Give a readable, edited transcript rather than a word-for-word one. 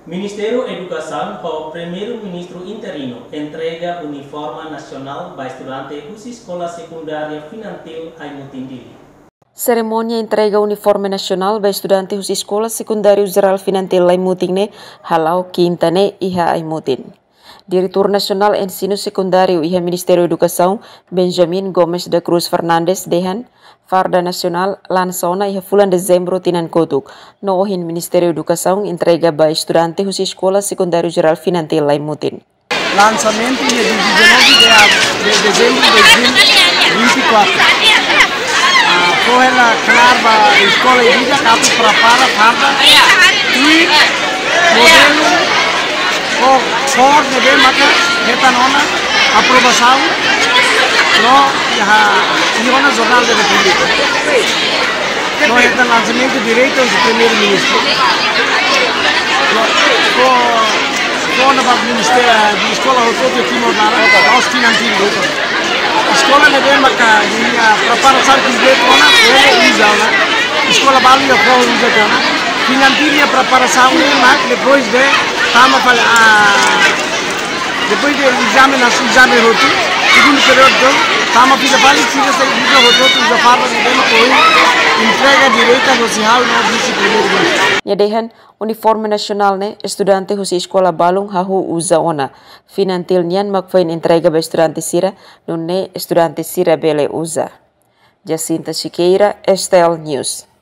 Ministério da Educação ao Primeiro-Ministro interino entrega uniforme nacional para estudantes da escola secundária Finantil Aimutindili. Cerimônia entrega uniforme nacional para estudantes da escola secundária geral Finantil Aimutin halau quintane iha Aimutin. Diretor Nasional Ensino Secundário e Ministério da Educação, Benjamin Gomes da Cruz Fernandes dehan Farda Nasional lansona e bulan dezembro tinan kotuk. Noohin Ministério da Educação entrega para estudantes da Escola Secundária Geral Finantil Aimutin. Lançamento dia 19 de dezembro de 2024. Foi ela claro para a escola e vida que prepara Farda e modelo for nebe maka heta nona aprovação no ya jornal da República no heta lançamento direito do primeiro-ministro no na ministério de escola hotel aqui no Nara aos financeiro escola nebe maka ya preparação completa na usana escola bali ya for usana financeiro preparação mak depois de depois do exame roto, segundo período, tama fica balik sila sa iba roto tu Farda nebe makoi entrega direita social no vice-primeiro. Yadehan uniforme nasional ne estudante husi escola balung hahu uza Finantil nian makfain entrega ba estudante sira nunne estudante sira bele uza. Jacinta Siqueira, Estel News.